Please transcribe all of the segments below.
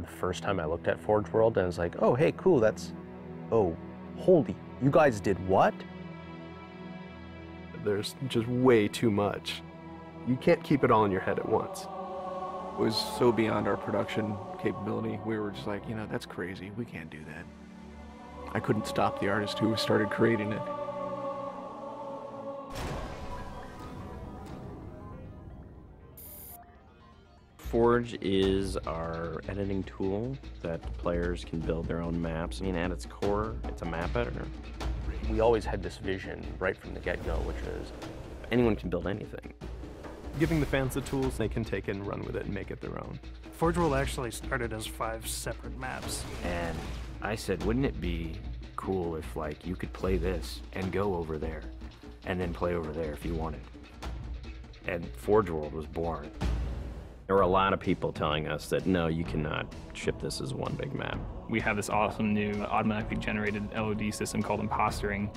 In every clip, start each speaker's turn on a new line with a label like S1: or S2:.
S1: The first time I looked at Forge World, and I was like, oh, hey, cool, that's, oh, holy, you guys did what?
S2: There's just way too much. You can't keep it all in your head at once.
S3: It was so beyond our production capability. We were just like, you know, that's crazy. We can't do that. I couldn't stop the artist who started creating it.
S4: Forge is our editing tool that players can build their own maps. I mean, at its core, it's a map editor.
S1: We always had this vision right from the get-go, which is
S4: anyone can build anything.
S2: Giving the fans the tools, they can take it and run with it and make it their own.
S5: Forge World actually started as 5 separate maps.
S4: And I said, wouldn't it be cool if, like, you could play this and go over there, and then play over there if you wanted? And Forge World was born. There were a lot of people telling us that, no, you cannot ship this as one big map.
S6: We have this awesome new automatically generated LOD system called impostering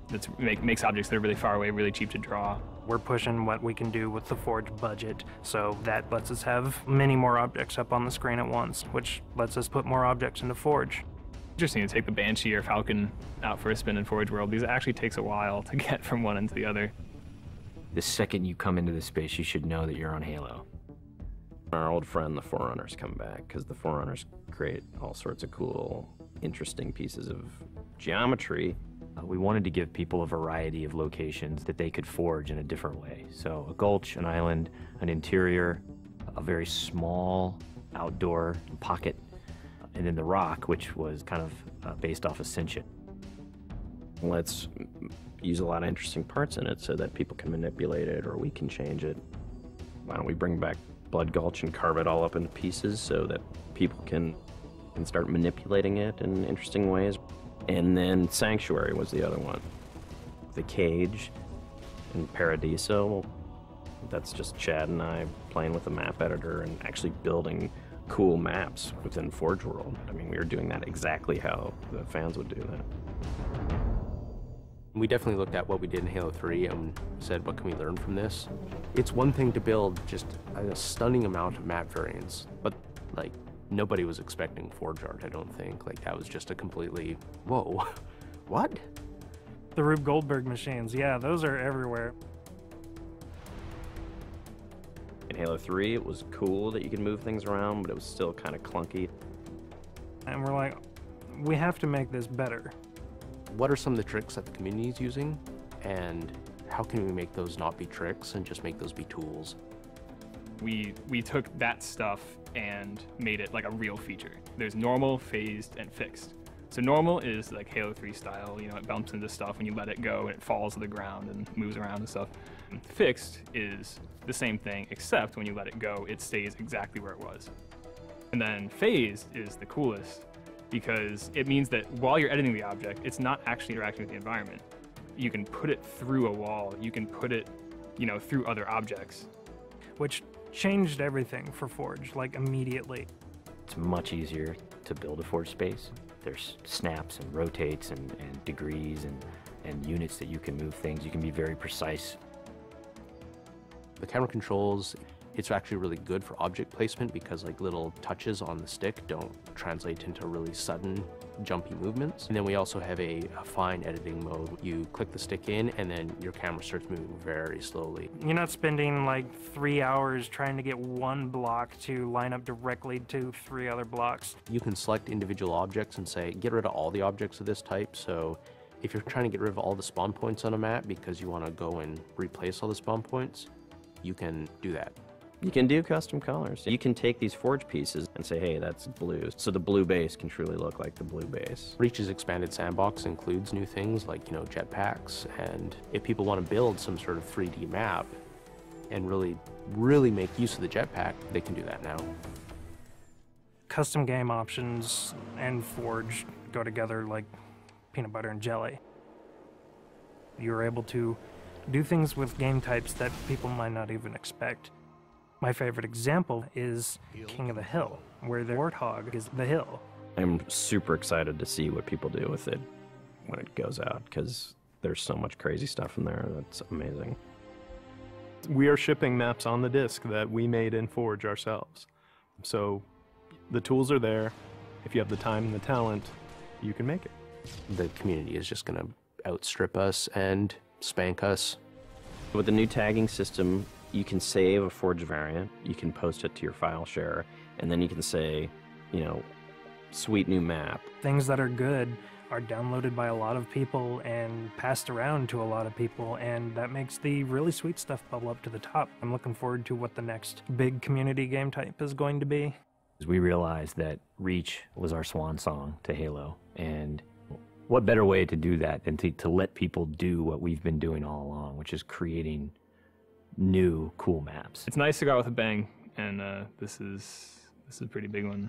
S6: that makes objects that are really far away really cheap to draw.
S5: We're pushing what we can do with the Forge budget, so that lets us have many more objects up on the screen at once, which lets us put more objects into Forge.
S6: Interesting to take the Banshee or Falcon out for a spin in Forge World, because it actually takes a while to get from one end to the other.
S4: The second you come into this space, you should know that you're on Halo. Our old friend, the Forerunners, come back, because the Forerunners create all sorts of cool, interesting pieces of geometry. We wanted to give people a variety of locations that they could forge in a different way. So a gulch, an island, an interior, a very small outdoor pocket, and then the rock, which was kind of based off Ascension. Let's use a lot of interesting parts in it so that people can manipulate it or we can change it. Why don't we bring back Blood Gulch and carve it all up into pieces so that people can start manipulating it in interesting ways. And then Sanctuary was the other one. The Cage and Paradiso, that's just Chad and I playing with a map editor and actually building cool maps within Forge World. I mean, we were doing that exactly how the fans would do that.
S1: we definitely looked at what we did in Halo 3 and said, what can we learn from this? It's one thing to build just a stunning amount of map variants, but like nobody was expecting Forge art, I don't think. Like that was just a completely, whoa, what?
S5: The Rube Goldberg machines, yeah, those are everywhere.
S4: In Halo 3, it was cool that you could move things around, but it was still kind of clunky.
S5: And we're like, we have to make this better.
S1: What are some of the tricks that the community is using, and how can we make those not be tricks and just make those be tools?
S6: We took that stuff and made it like a real feature. There's normal, phased, and fixed. So normal is like Halo 3 style, you know, it bumps into stuff when you let it go and it falls to the ground and moves around and stuff. Fixed is the same thing, except when you let it go, it stays exactly where it was. And then phased is the coolest, because it means that while you're editing the object, it's not actually interacting with the environment. You can put it through a wall, you can put it, you know, through other objects.
S5: Which changed everything for Forge, like immediately.
S4: It's much easier to build a Forge space. There's snaps and rotates and degrees and units that you can move things. You can be very precise.
S1: The camera controls, it's actually really good for object placement because like little touches on the stick don't translate into really sudden jumpy movements. And then we also have a fine editing mode. You click the stick in and then your camera starts moving very slowly.
S5: You're not spending like 3 hours trying to get one block to line up directly to 3 other blocks.
S1: You can select individual objects and say, get rid of all the objects of this type. So if you're trying to get rid of all the spawn points on a map because you want to go and replace all the spawn points, you can do that.
S4: You can do custom colors. You can take these Forge pieces and say, hey, that's blue. So the blue base can truly look like the blue base.
S1: Reach's expanded sandbox includes new things like, you know, jetpacks. And if people want to build some sort of 3D map and really make use of the jetpack, they can do that now.
S5: Custom game options and Forge go together like peanut butter and jelly. You're able to do things with game types that people might not even expect. My favorite example is King of the Hill, where the warthog is the hill.
S4: I'm super excited to see what people do with it when it goes out, because there's so much crazy stuff in there that's amazing.
S2: We are shipping maps on the disc that we made in Forge ourselves. So The tools are there. If you have the time and the talent, you can make it.
S1: The community is just going to outstrip us and spank us.
S4: With the new tagging system, you can save a forged variant, you can post it to your file share, and then you can say, you know, sweet new map.
S5: Things that are good are downloaded by a lot of people and passed around to a lot of people, and that makes the really sweet stuff bubble up to the top. I'm looking forward to what the next big community game type is going to be.
S7: We realized that Reach was our swan song to Halo, and what better way to do that than to let people do what we've been doing all along, which is creating new cool maps.
S6: It's nice to go out with a bang, and this is a pretty big one.